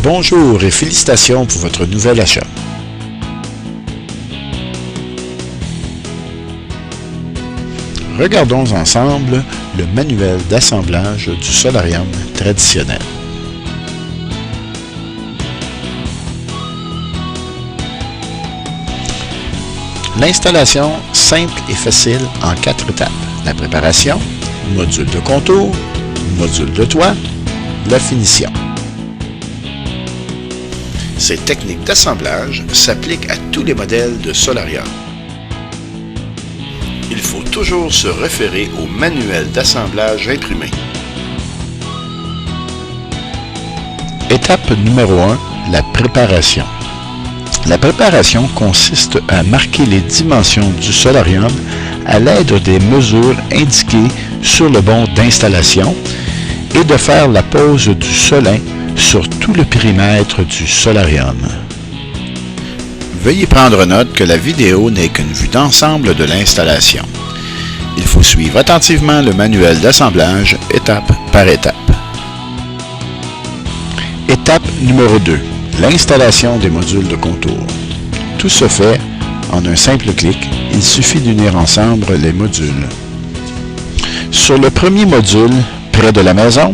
Bonjour et félicitations pour votre nouvel achat. Regardons ensemble le manuel d'assemblage du solarium traditionnel. L'installation simple et facile en 4 étapes. La préparation, module de contour, module de toit, la finition. Ces techniques d'assemblage s'appliquent à tous les modèles de solarium. Il faut toujours se référer au manuel d'assemblage imprimé. Étape numéro 1, la préparation. La préparation consiste à marquer les dimensions du solarium à l'aide des mesures indiquées sur le bon d'installation et de faire la pose du solin sur tout le périmètre du solarium. Veuillez prendre note que la vidéo n'est qu'une vue d'ensemble de l'installation. Il faut suivre attentivement le manuel d'assemblage étape par étape. Étape numéro 2. L'installation des modules de contour. Tout se fait en un simple clic. Il suffit d'unir ensemble les modules. Sur le premier module, près de la maison,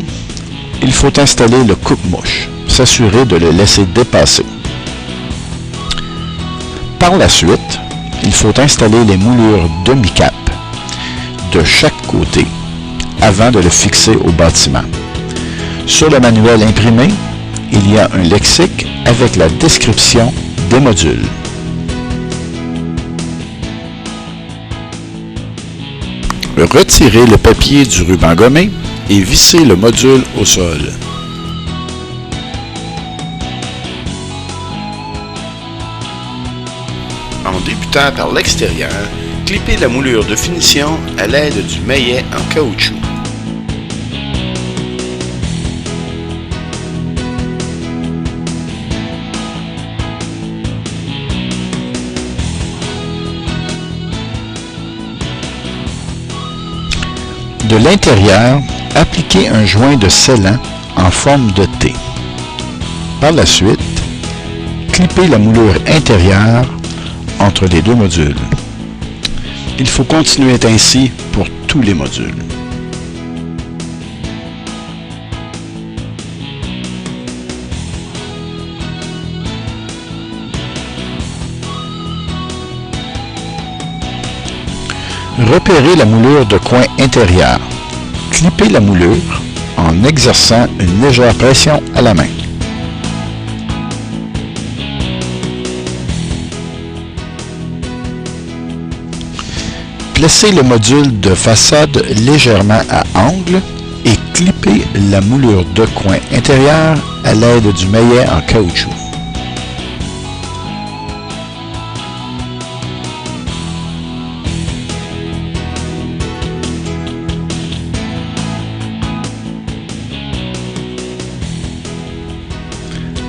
il faut installer le coupe-mouche, s'assurer de le laisser dépasser. Par la suite, il faut installer les moulures demi-cap de chaque côté avant de le fixer au bâtiment. Sur le manuel imprimé, il y a un lexique avec la description des modules. Retirez le papier du ruban gommé et vissez le module au sol. En débutant par l'extérieur, clippez la moulure de finition à l'aide du maillet en caoutchouc. De l'intérieur, appliquez un joint de scellant en forme de T. Par la suite, clippez la moulure intérieure entre les deux modules. Il faut continuer ainsi pour tous les modules. Repérez la moulure de coin intérieur. Clippez la moulure en exerçant une légère pression à la main. Placez le module de façade légèrement à angle et clippez la moulure de coin intérieur à l'aide du maillet en caoutchouc.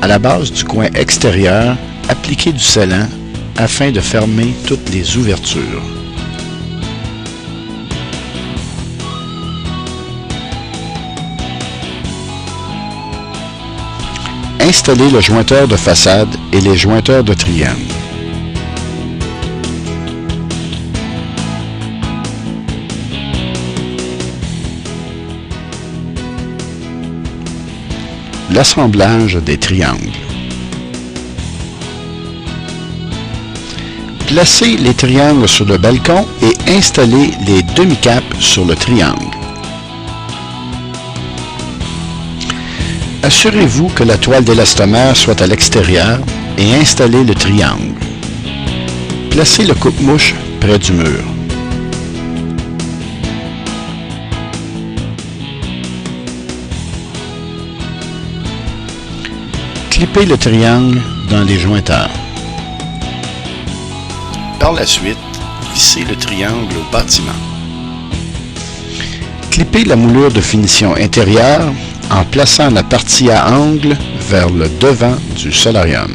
À la base du coin extérieur, appliquez du scellant afin de fermer toutes les ouvertures. Installez le jointeur de façade et les jointeurs de triangle. L'assemblage des triangles. Placez les triangles sur le balcon et installez les demi-caps sur le triangle. Assurez-vous que la toile d'élastomère soit à l'extérieur et installez le triangle. Placez le coupe-mouche près du mur. Clippez le triangle dans les jointeurs. Par la suite, vissez le triangle au bâtiment. Clippez la moulure de finition intérieure en plaçant la partie à angle vers le devant du solarium.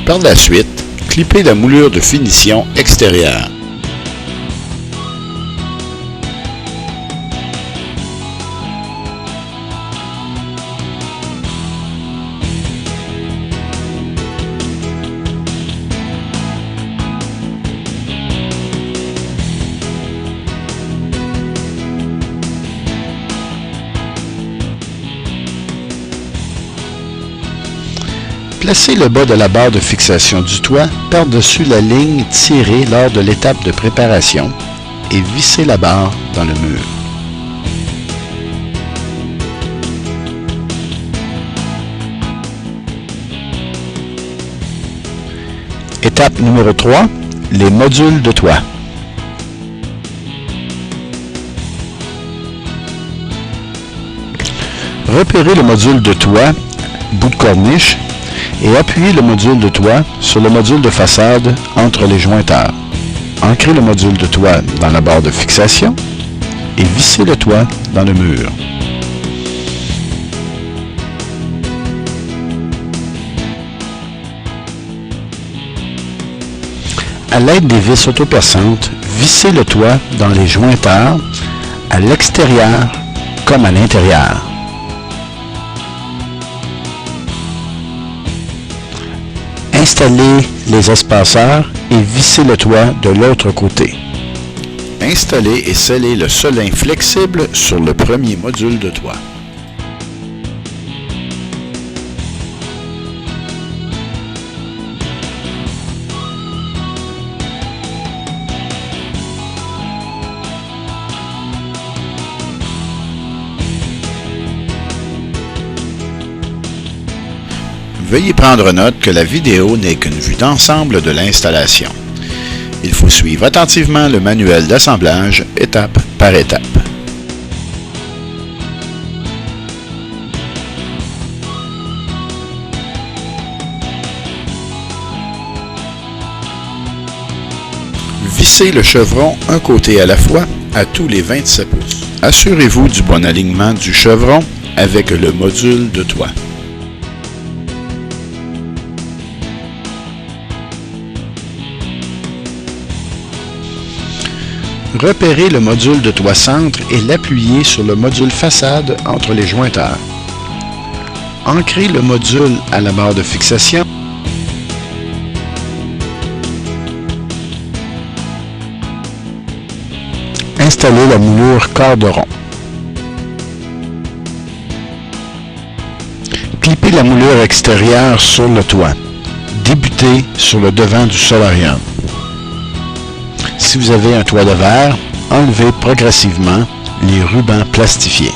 Par la suite, clippez la moulure de finition extérieure. Placez le bas de la barre de fixation du toit par-dessus la ligne tirée lors de l'étape de préparation et vissez la barre dans le mur. Étape numéro 3, les modules de toit. Repérez le module de toit, bout de corniche, et appuyez le module de toit sur le module de façade entre les jointeurs. Ancrez le module de toit dans la barre de fixation et vissez le toit dans le mur. À l'aide des vis autoperçantes, vissez le toit dans les jointeurs, à l'extérieur comme à l'intérieur. Installez les espaceurs et vissez le toit de l'autre côté. Installez et scellez le solin flexible sur le premier module de toit. Veuillez prendre note que la vidéo n'est qu'une vue d'ensemble de l'installation. Il faut suivre attentivement le manuel d'assemblage étape par étape. Vissez le chevron un côté à la fois à tous les 27 pouces. Assurez-vous du bon alignement du chevron avec le module de toit. Repérez le module de toit centre et l'appuyez sur le module façade entre les jointeurs. Ancrez le module à la barre de fixation. Installez la moulure quart de rond. Clipez la moulure extérieure sur le toit. Débutez sur le devant du solarium. Si vous avez un toit de verre, enlevez progressivement les rubans plastifiés.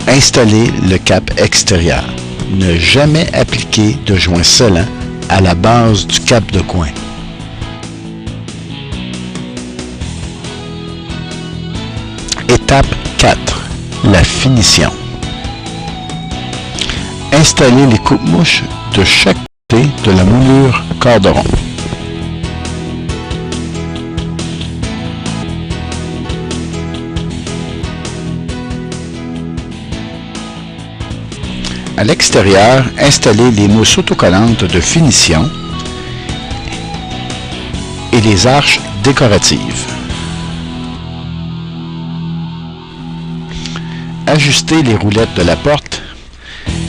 Installez le cap extérieur. Ne jamais appliquer de joint scellant à la base du cap de coin. Étape 4. La finition. Installez les coupe-mouches de chaque côté de la moulure quart de rond. À l'extérieur, installez les mousses autocollantes de finition et les arches décoratives. Ajustez les roulettes de la porte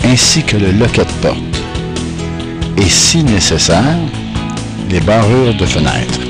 ainsi que le loquet de porte et, si nécessaire, les barrures de fenêtre.